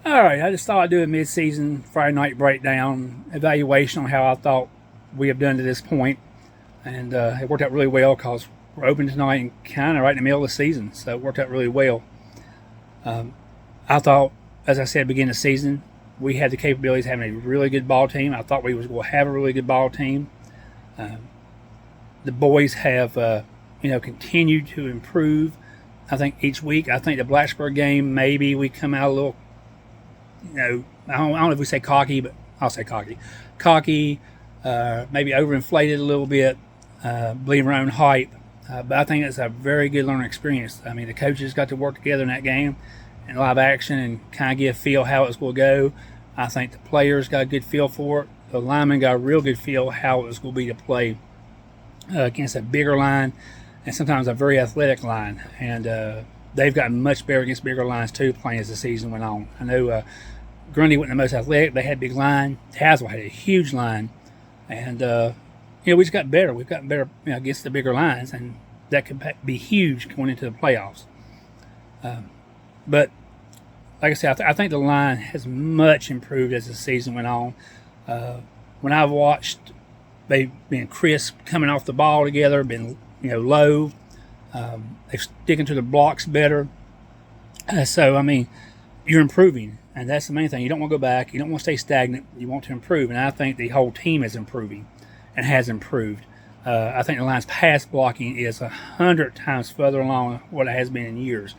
All right, I just thought I'd do a mid-season Friday night breakdown evaluation on how I thought we have done to this point, and it worked out really well because we're open tonight and kind of right in the middle of the season, so it worked out really well. I thought, as I said, beginning of the season, we had the capabilities of having a really good ball team. I thought we was going to have a really good ball team. The boys have, continued to improve. I think each week. I think the Blacksburg game, maybe we come out a little, I don't know if we say cocky, but I'll say cocky. Cocky, maybe overinflated a little bit, believing our own hype. But I think it's a very good learning experience. I mean, the coaches got to work together in that game in live action and kind of get a feel how it's going to go. I think the players got a good feel for it. The linemen got a real good feel how it was going to be to play against a bigger line and sometimes a very athletic line. And they've gotten much better against bigger lines too, playing as the season went on. I know Grundy wasn't the most athletic. They had a big line. Tazewell had a huge line. And, we just got better. We've gotten better against the bigger lines, and that could be huge going into the playoffs. But like I said, I think the line has much improved as the season went on. When I've watched, they've been crisp coming off the ball together, been low. They're sticking to the blocks better. So, I mean, you're improving, and that's the main thing. You don't want to go back. You don't want to stay stagnant. You want to improve, and I think the whole team is improving and has improved. I think the line's pass blocking is 100 times further along than what it has been in years.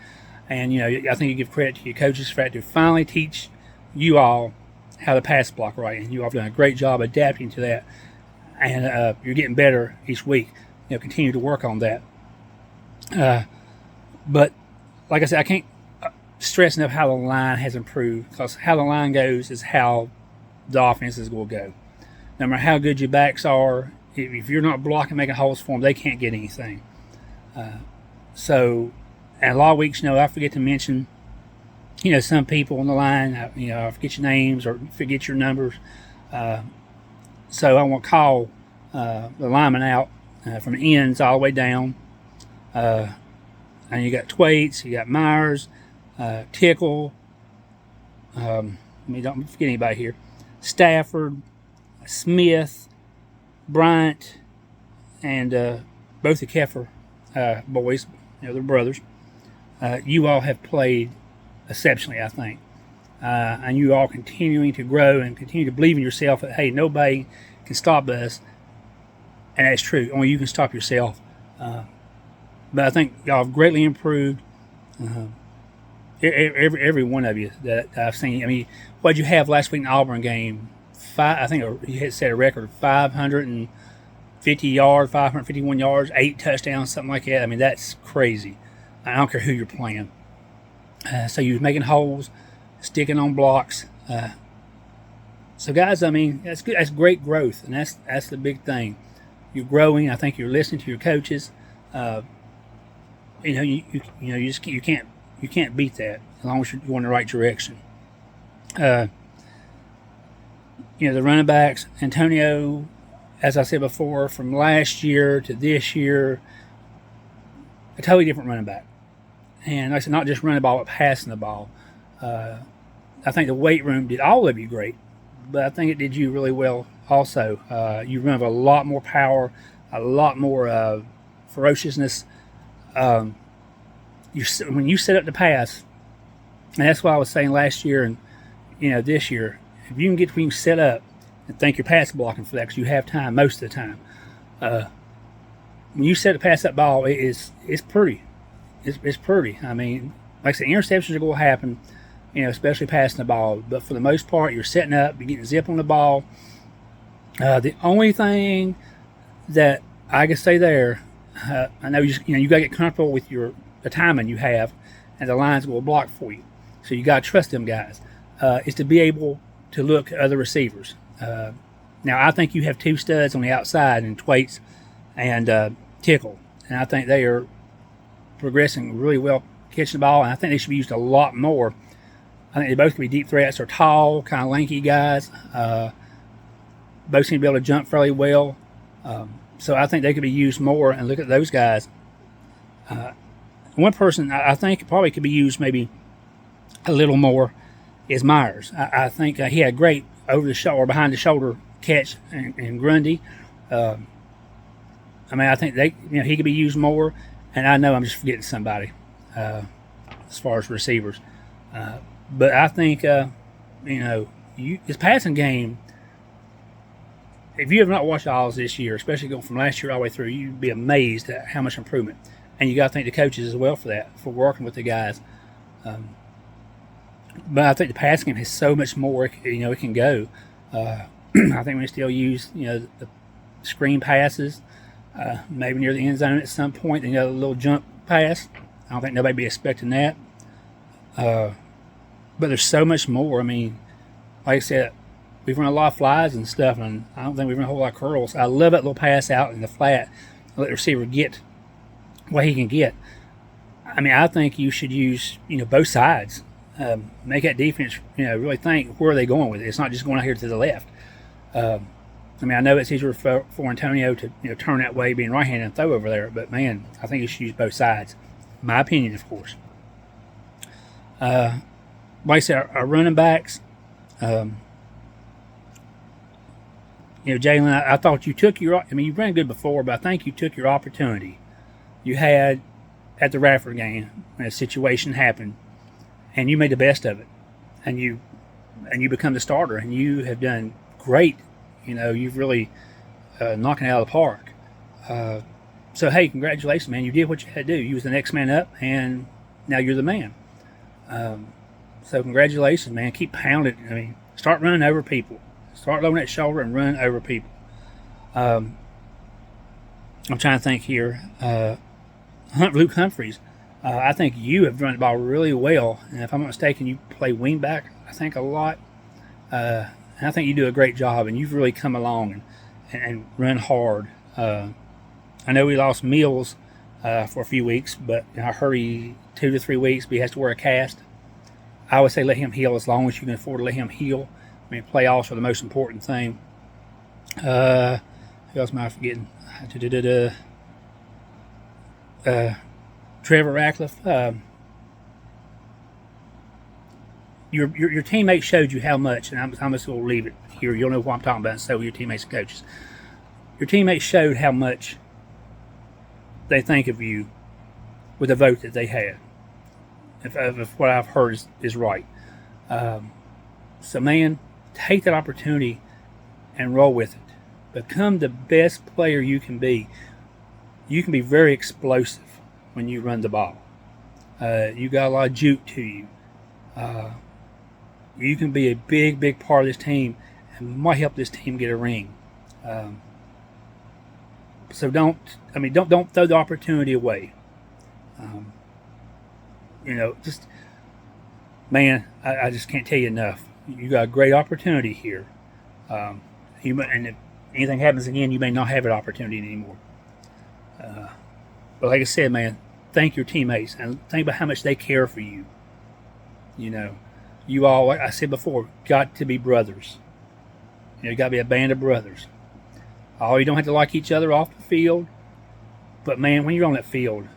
And, I think you give credit to your coaches for that to finally teach you all how to pass block right. And you all have done a great job adapting to that. And you're getting better each week. Continue to work on that. But, like I said, I can't stress enough how the line has improved, because how the line goes is how the offense is going to go. No matter how good your backs are, if you're not blocking, making holes for them, they can't get anything. So, and a lot of weeks, I forget to mention, some people on the line, I forget your names or forget your numbers. So I want to call the lineman out from the ends all the way down. And you got Twaits, you got Myers, Tickle, don't forget anybody here, Stafford, Smith, Bryant, and both the Keffer boys, they're brothers. You all have played exceptionally, I think. And you all continuing to grow and continue to believe in yourself that, hey, nobody can stop us. And that's true. Only you can stop yourself. But I think y'all have greatly improved. Every one of you that I've seen. I mean, what did you have last week in the Auburn game? I think you had set a record of 550 yards, 551 yards, 8 touchdowns, something like that. I mean, that's crazy. I don't care who you're playing. So you're making holes, sticking on blocks. So guys, I mean, that's good. That's great growth, and that's the big thing. You're growing. I think you're listening to your coaches. You can't beat that as long as you're going the right direction. The running backs, Antonio, as I said before, from last year to this year, a totally different running back. And like I said, not just running the ball, but passing the ball. I think the weight room did all of you great, but I think it did you really well also. You run with a lot more power, a lot more ferociousness. When you set up the pass, and that's what I was saying last year and this year, if you can get where you set up and think you're pass blocking for that, because you have time most of the time. When you set to pass that ball, it's pretty. It's pretty. I mean, like I said, interceptions are going to happen, especially passing the ball. But for the most part, you're setting up, you're getting zip on the ball. The only thing that I can say there, I know you got to get comfortable with the timing you have, and the line's going to block for you. So you got to trust them guys. Is to be able to look at other receivers. Now, I think you have 2 studs on the outside in Twaits and Tickle, and I think they are progressing really well catching the ball, and I think they should be used a lot more. I think they both can be deep threats. They're tall, kind of lanky guys. Both seem to be able to jump fairly well. So I think they could be used more, and look at those guys. One person I think probably could be used maybe a little more is Myers. I think he had a great over the shoulder, behind the shoulder catch in Grundy. I mean, I think he could be used more, and I know I'm just forgetting somebody as far as receivers. But I think his passing game. If you have not watched Oz this year, especially going from last year all the way through, you'd be amazed at how much improvement. And you got to thank the coaches as well for that, for working with the guys. But I think the passing game has so much more, it can go. I think we still use, the screen passes, maybe near the end zone at some point, a little jump pass. I don't think nobody be expecting that. But there's so much more. I mean, like I said, we've run a lot of flies and stuff, and I don't think we've run a whole lot of curls. I love that little pass out in the flat, let the receiver get what he can get. I mean, I think you should use, both sides. Make that defense, really think, where are they going with it? It's not just going out here to the left. I mean, I know it's easier for Antonio to turn that way, being right-handed, and throw over there. But man, I think you should use both sides. My opinion, of course. Like I said, our running backs. Jalen, I thought you took you ran good before, but I think you took your opportunity you had at the Radford game when a situation happened, and you made the best of it, and you become the starter, and you have done great. You've really knocking it out of the park. So hey, congratulations, man! You did what you had to do. You was the next man up, and now you're the man. So congratulations, man! Keep pounding. I mean, start running over people. Start loading that shoulder and run over people. I'm trying to think here. Luke Humphreys. I think you have run the ball really well, and if I'm not mistaken, you play wingback, I think, a lot. And I think you do a great job, and you've really come along and run hard. I know we lost Mills for a few weeks, but I heard 2 to 3 weeks, but he has to wear a cast. I would say let him heal as long as you can afford to let him heal. I mean, playoffs are the most important thing. Who else am I forgetting? Trevor Ratcliffe. Your teammates showed you how much, and I'm just going to leave it here. You'll know what I'm talking about, and so will your teammates and coaches. Your teammates showed how much they think of you with the vote that they had. If what I've heard is right. So, man, take that opportunity and roll with it. Become the best player you can be. You can be very explosive when you run the ball. You got a lot of juke to you. You can be a big, big part of this team and might help this team get a ring. So don't throw the opportunity away. I just can't tell you enough. You got a great opportunity here. And if anything happens again, you may not have an opportunity anymore. But like I said, man, thank your teammates and think about how much they care for you. You all, like I said before, got to be brothers. You got to be a band of brothers. You don't have to like each other off the field, but man, when you're on that field,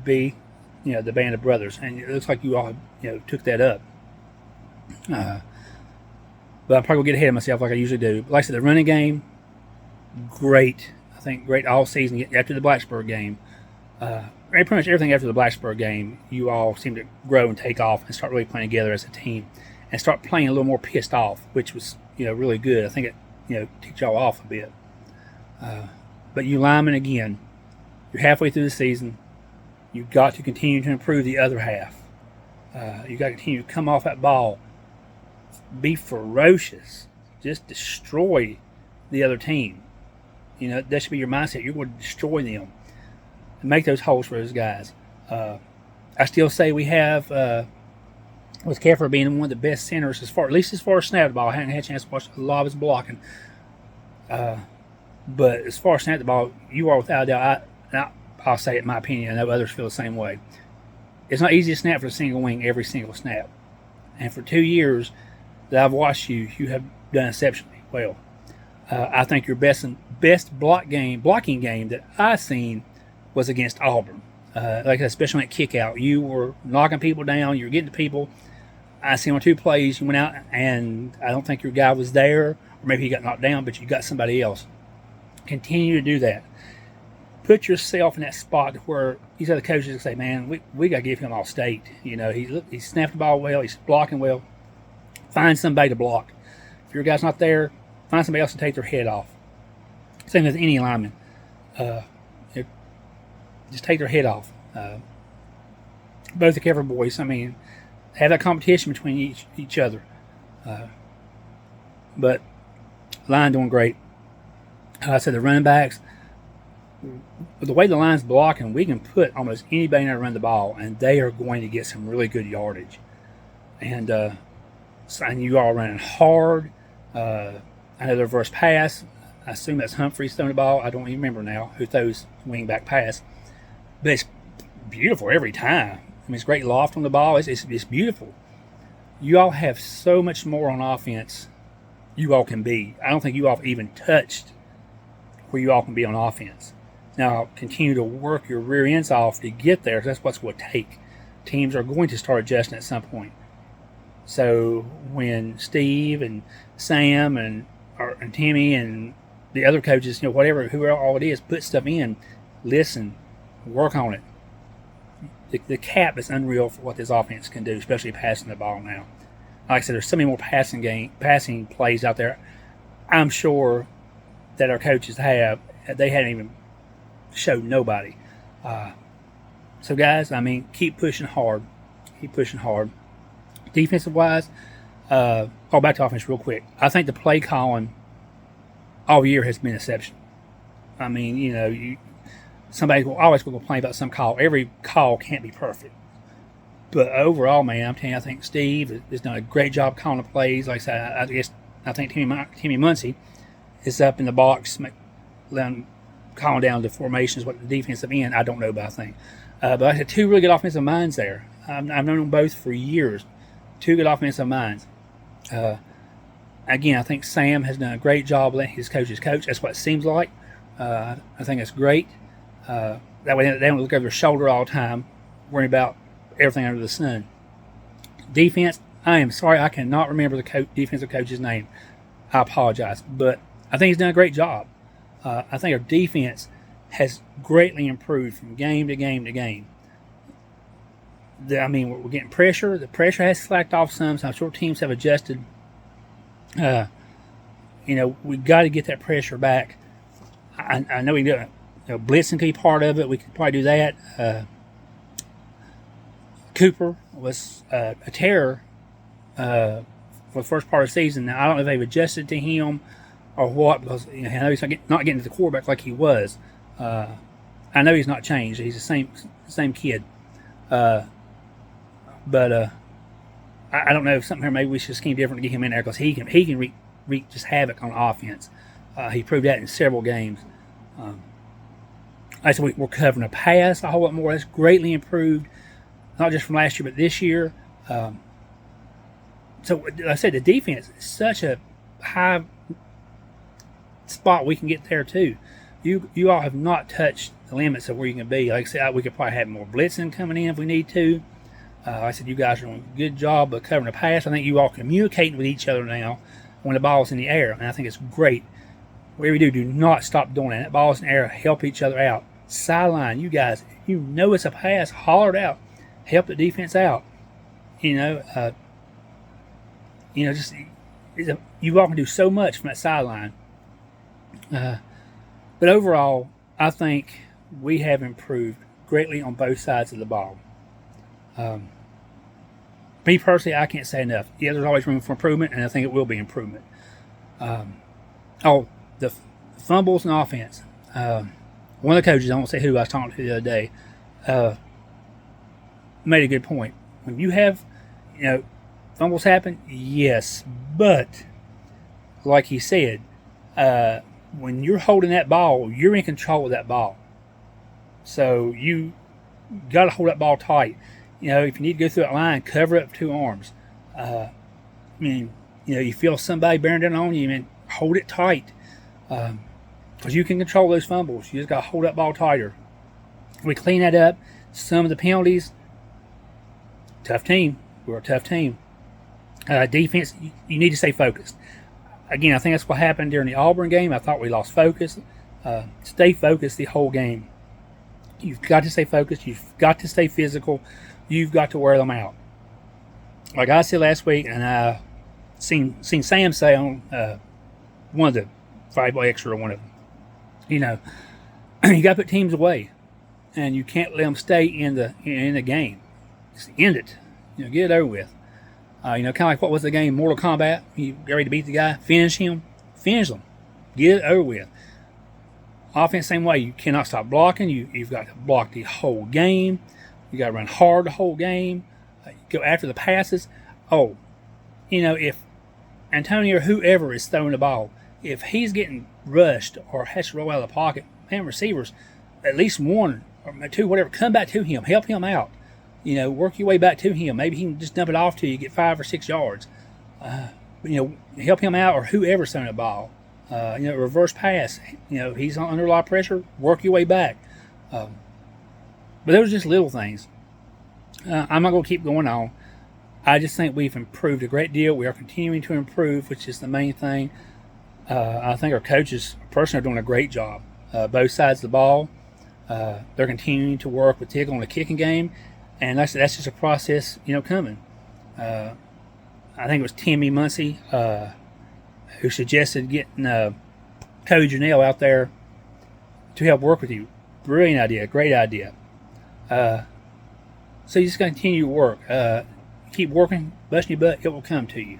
be the band of brothers, and it looks like you all took that up. But I'm probably gonna get ahead of myself like I usually do. But like I said, the running game, great. I think great all season after the Blacksburg game. Pretty much everything after the Blacksburg game, you all seem to grow and take off and start really playing together as a team and start playing a little more pissed off, which was really good. I think it ticked y'all off a bit. But you linemen, again, you're halfway through the season. You've got to continue to improve the other half. You've got to continue to come off that ball, be ferocious, just destroy the other team. That should be your mindset. You're going to destroy them and make those holes for those guys. I still say we have, with Keffer being one of the best centers, at least as far as snap the ball. I haven't had a chance to watch a lot of his blocking. But as far as snap the ball, you are without a doubt. I'll say it in my opinion. I know others feel the same way. It's not easy to snap for a single wing every single snap. And for 2 years that I've watched you have done exceptionally well. I think your best blocking game that I've seen was against Auburn. Like especially on that kick out, you were knocking people down. You were getting to people. I seen on 2 plays you went out and I don't think your guy was there, or maybe he got knocked down, but you got somebody else. Continue to do that. Put yourself in that spot where these other coaches can say, man, we got to give him all state. You know, he snapped the ball well, he's blocking well. Find somebody to block. If your guy's not there, find somebody else to take their head off. Same as any lineman. Just take their head off. Both the cover boys, I mean, have that competition between each other. But line doing great. I said the running backs, the way the line's blocking, we can put almost anybody in there to run the ball, and they are going to get some really good yardage. And you all running hard. I know their first pass, I assume that's Humphreys throwing the ball. I don't even remember now who throws wing back pass. But it's beautiful every time. I mean, it's great loft on the ball. It's beautiful. You all have so much more on offense you all can be. I don't think you all have even touched where you all can be on offense. Now, continue to work your rear ends off to get there, because that's what's going to take. Teams are going to start adjusting at some point. So when Steve and Sam and Timmy and the other coaches, you know, whatever, whoever all it is, put stuff in, listen, work on it. The cap is unreal for what this offense can do, especially passing the ball now. Like I said, there's so many more passing plays out there. I'm sure that our coaches they hadn't even showed nobody. So guys, I mean, keep pushing hard. Keep pushing hard. Defensive wise, back to offense real quick. I think the play calling all year has been exceptional. I mean, you know, somebody will always complain about some call. Every call can't be perfect. But overall, man, I'm telling you, I think Steve has done a great job calling the plays. Like I said, I think Timmy Muncie is up in the box, calling down the formations, what the defensive end, I don't know about a thing. But I had 2 really good offensive minds there. I've known them both for years. 2 good offensive minds. Again, I think Sam has done a great job letting his coaches coach. That's what it seems like. I think that's great. That way they don't look over their shoulder all the time, worrying about everything under the sun. Defense, I am sorry, I cannot remember the defensive coach's name. I apologize. But I think he's done a great job. I think our defense has greatly improved from game to game to game. I mean, we're getting pressure. The pressure has slacked off some, so I'm sure teams have adjusted. You know, we've got to get that pressure back. I know we can do it. You know, blitzing could be part of it. We could probably do that. Cooper was a terror for the first part of the season. Now, I don't know if they've adjusted to him or what, because you know, I know he's not getting to the quarterback like he was. I know he's not changed. He's the same kid. But I don't know if something here, maybe we should scheme different to get him in there, because he can wreak just havoc on offense. He proved that in several games. I said we're covering a pass a whole lot more. That's greatly improved, not just from last year, but this year. So like I said, the defense is such a high spot we can get there too. You all have not touched the limits of where you can be. Like I said, we could probably have more blitzing coming in if we need to. Like I said, you guys are doing a good job of covering the pass. I think you all communicating with each other now when the ball's in the air, and I think it's great. Whatever you do not stop doing that. That ball's in the air, help each other out. Sideline, you guys, you know it's a pass, holler it out, help the defense out. You know, just you all can do so much from that sideline. But overall, I think we have improved greatly on both sides of the ball. Me personally, I can't say enough. Yeah, there's always room for improvement, and I think it will be improvement. The fumbles and offense. One of the coaches, I won't say who I was talking to the other day, made a good point. When you have, fumbles happen, yes, but like he said, when you're holding that ball, you're in control of that ball. So you got to hold that ball tight. If you need to go through that line, cover up 2 arms. You feel somebody bearing down on you, hold it tight. Because you can control those fumbles. You just got to hold that ball tighter. We clean that up. Some of the penalties, tough team. We're a tough team. Defense, you need to stay focused. Again, I think that's what happened during the Auburn game. I thought we lost focus. Stay focused the whole game. You've got to stay focused. You've got to stay physical. You've got to wear them out. Like I said last week, and I seen Sam say on one of the 5 extra, one of them, you got to put teams away, and you can't let them stay in the game. Just end it. Get it over with. Kind of like what was the game, Mortal Kombat? You get ready to beat the guy, finish him, finish them, get it over with. Offense, same way. You cannot stop blocking. You've got to block the whole game. You got to run hard the whole game. Go after the passes. If Antonio or whoever is throwing the ball, if he's getting rushed or has to roll out of the pocket, man, receivers, at least one or two, whatever, come back to him, help him out. Work your way back to him. Maybe he can just dump it off to you, get 5 or 6 yards. Help him out, or whoever's throwing the ball. Reverse pass. He's under a lot of pressure. Work your way back. But those are just little things. I'm not going to keep going on. I just think we've improved a great deal. We are continuing to improve, which is the main thing. I think our coaches, personally, are doing a great job. Both sides of the ball. They're continuing to work with Tickle on the kicking game. And that's just a process, coming. I think it was Timmy Muncie who suggested getting Cody Janelle out there to help work with you. Brilliant idea, great idea. So you just got to continue to work. Keep working, busting your butt, it will come to you.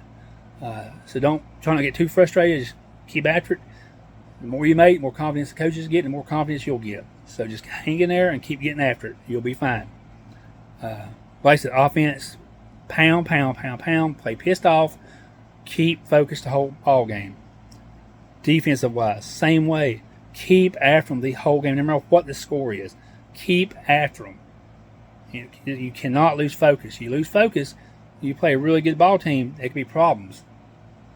So don't try not to get too frustrated. Just keep after it. The more you make, the more confidence the coaches get, the more confidence you'll get. So just hang in there and keep getting after it. You'll be fine. Like I said, offense, pound, play pissed off, keep focused the whole ball game. Defensive wise, same way. Keep after them the whole game, no matter what the score is. Keep after them. You cannot lose focus. You lose focus, you play a really good ball team, there could be problems.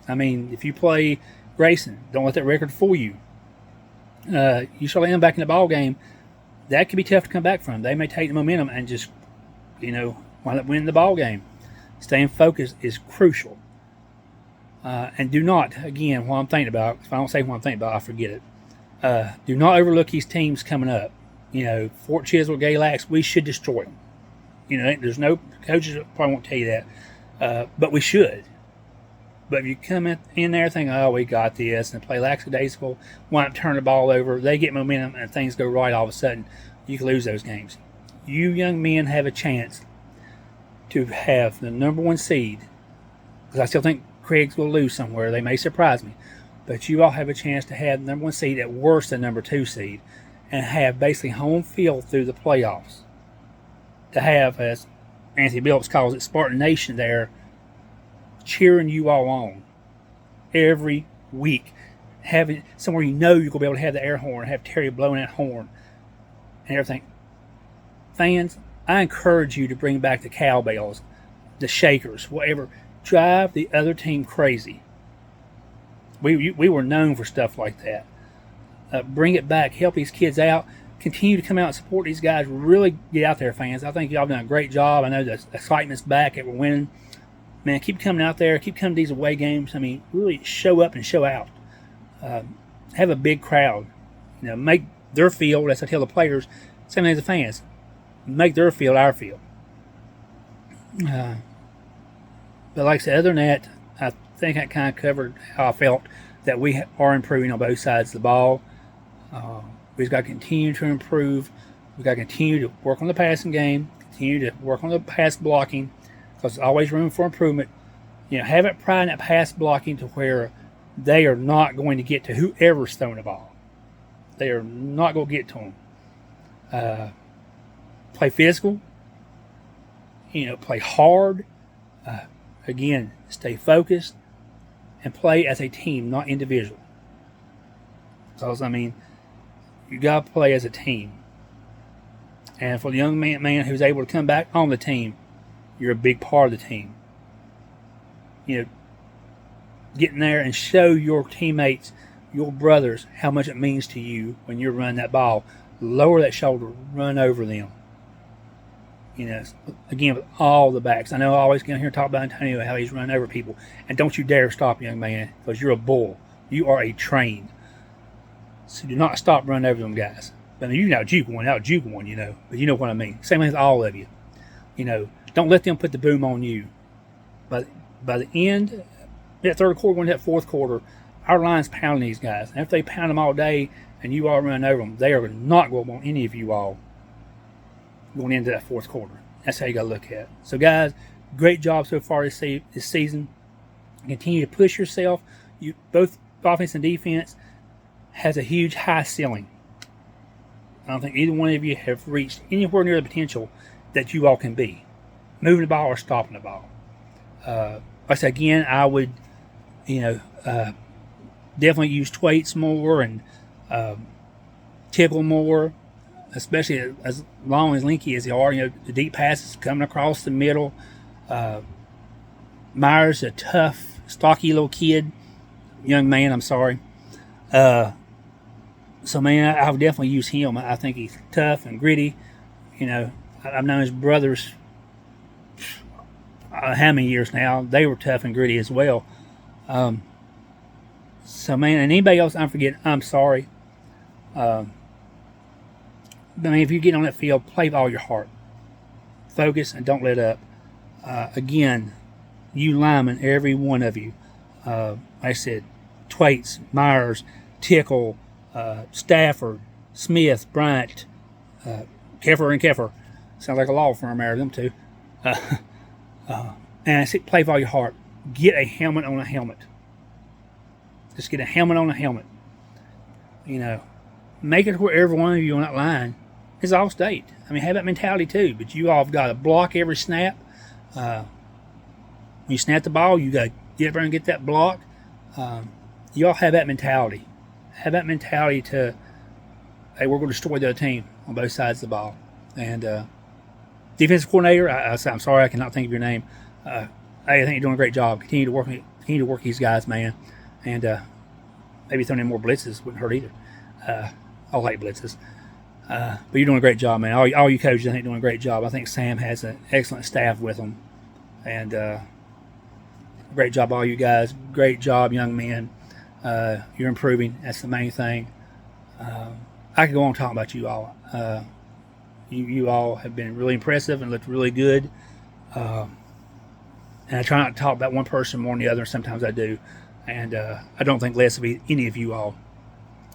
If you play Grayson, don't let that record fool you. You start letting them back in the ball game, that could be tough to come back from. They may take the momentum and just, wind up winning the ball game. Staying focused is crucial. And do not, again, what I'm thinking about, if I don't say what I'm thinking about, I forget it. Do not overlook these teams coming up. Fort Chiswell, Galax, we should destroy them. There's no coaches that probably won't tell you that, but we should. But if you come in there thinking, oh, we got this, and play lackadaisical, wind up turning the ball over, they get momentum, and things go right all of a sudden, you can lose those games. You young men have a chance to have the number 1 seed, because I still think Craig's will lose somewhere. They may surprise me. But you all have a chance to have the number 1 seed, at worst the number 2 seed, and have basically home field through the playoffs. To have, as Anthony Billups calls it, Spartan Nation there cheering you all on every week. Having somewhere you're going to be able to have the air horn, have Terry blowing that horn and everything. Fans, I encourage you to bring back the cowbells, the shakers, whatever. Drive the other team crazy. We were known for stuff like that. Bring it back. Help these kids out. Continue to come out and support these guys. Really get out there, fans. I think y'all done a great job. I know the excitement's back and we're winning. Man, keep coming out there. Keep coming to these away games. Really show up and show out. Have a big crowd. Make their field, as I tell the players, same thing as the fans, make their field our field. But like I said, other than that, I think I kind of covered how I felt that we are improving on both sides of the ball. We've got to continue to improve. We've got to continue to work on the passing game, continue to work on the pass blocking, because there's always room for improvement. Have it pride in that pass blocking to where they are not going to get to whoever's throwing the ball. They are not going to get to them. Play physical. Play hard. Again, stay focused and play as a team, not individual. Because, you got to play as a team. And for the young man who's able to come back on the team, you're a big part of the team. Get in there and show your teammates, your brothers, how much it means to you when you're running that ball. Lower that shoulder, run over them. You know, again, with all the backs. I know I always get here talk about Antonio, how he's running over people. And don't you dare stop, young man, because you're a bull. You are a train. So do not stop running over them guys. I mean, you can out-juke one, you know. But you know what I mean. Same with all of you. You know, don't let them put the boom on you. But by the end, that third quarter, going to that fourth quarter, our line's pounding these guys. And if they pound them all day and you all run over them, they are not going to want any of you all going into that fourth quarter. That's how you got to look at it. So, guys, great job so far this season. Continue to push yourself. You both offense and defense has a huge high ceiling. I don't think either one of you have reached anywhere near the potential that you all can be, moving the ball or stopping the ball. Like I said, again, I would, definitely use Thwaites more and Tickle more, especially as long as Linky as they are. You know, the deep passes coming across the middle. Myers, a tough, stocky little kid, young man. I'm sorry. So, man, I would definitely use him. I think he's tough and gritty. You know, I've known his brothers how many years now. They were tough and gritty as well. So, man, and anybody else I'm forgetting, I'm sorry. I mean, if you get on that field, play with all your heart. Focus and don't let up. Again, you linemen, every one of you. Like I said, Thwaites, Myers, Tickle, Stafford, Smith, Bryant, Keffer and Keffer. Sounds like a law firm there, them two. And I said, play with all your heart. Get a helmet on a helmet. Just get a helmet on a helmet. You know, make it where every one of you on that line is all state. I mean, have that mentality too. But you all have got to block every snap. When you snap the ball, you got to get up there and get that block. You all have that mentality. Have that mentality to, hey, we're going to destroy the other team on both sides of the ball. And defensive coordinator, I'm sorry, I cannot think of your name. I think you're doing a great job. Continue to work these guys, man. And maybe throwing in more blitzes wouldn't hurt either. I like blitzes. But you're doing a great job, man. All you coaches, I think, doing a great job. I think Sam has an excellent staff with him. And great job, all you guys. Great job, young men. You're improving. That's the main thing. I could go on talking about you all. You all have been really impressive and looked really good. And I try not to talk about one person more than the other. Sometimes I do. And I don't think less of any of you all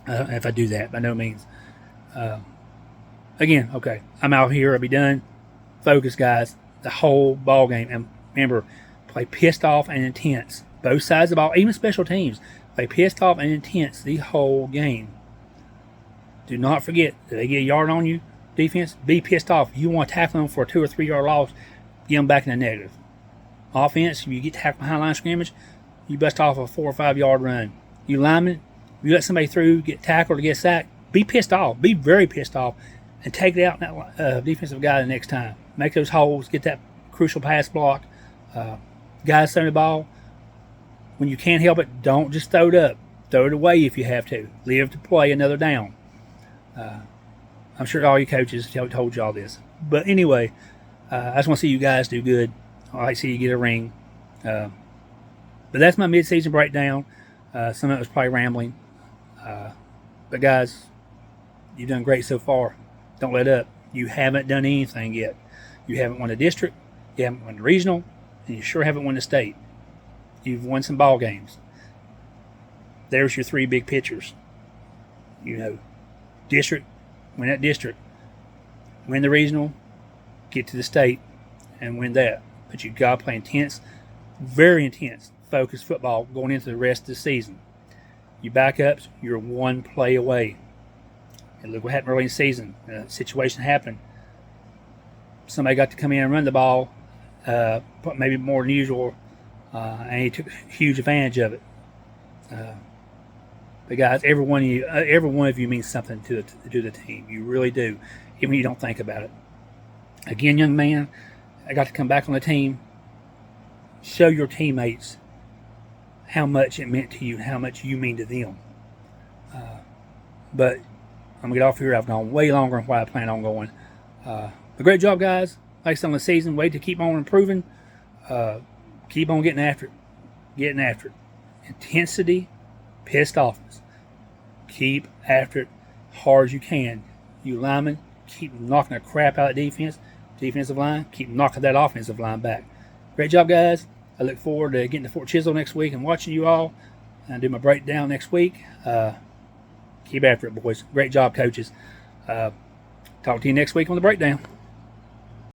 if I do that, by no means. Again, okay, I'm out here. I'll be done. Focus, guys. The whole ball game. And remember, play pissed off and intense. Both sides of the ball, even special teams. Play pissed off and intense the whole game. Do not forget, if they get a yard on you, defense, be pissed off. If you want to tackle them for a 2 or 3 yard loss, get them back in the negative. Offense, if you get tackled behind line of scrimmage, you bust off a 4 or 5 yard run. You linemen, if you let somebody through, get tackled or get sacked, be pissed off. Be very pissed off. And take it out in that defensive guy the next time. Make those holes. Get that crucial pass block. Guys throwing the ball. When you can't help it, don't just throw it up. Throw it away if you have to. Live to play another down. I'm sure all you coaches told you all this. But anyway, I just want to see you guys do good. I like to see you get a ring. But that's my mid-season breakdown. Some of it was probably rambling. But guys, you've done great so far. Don't let up. You haven't done anything yet. You haven't won a district. You haven't won the regional. And you sure haven't won the state. You've won some ball games. There's your 3 big pictures. You know, district, win that district. Win the regional, get to the state, and win that. But you've got to play intense, very intense, focused football going into the rest of the season. You backups, you're 1 play away. And look what happened early in the season. Situation happened. Somebody got to come in and run the ball, maybe more than usual, and he took huge advantage of it. But guys, every one of you means something to the team. You really do, even when you don't think about it. Again, young man, I got to come back on the team. Show your teammates how much it meant to you, how much you mean to them. But I'm going to get off here. I've gone way longer than what I plan on going. But great job, guys. like I said, on the season, wait to keep on improving. Keep on getting after it. Getting after it. Intensity, pissed offness. Keep after it hard as you can. You linemen, keep knocking the crap out of defense. Defensive line, keep knocking that offensive line back. Great job, guys. I look forward to getting to Fort Chisholm next week and watching you all. And do my breakdown next week. Keep after it, boys. Great job, coaches. Talk to you next week on the breakdown.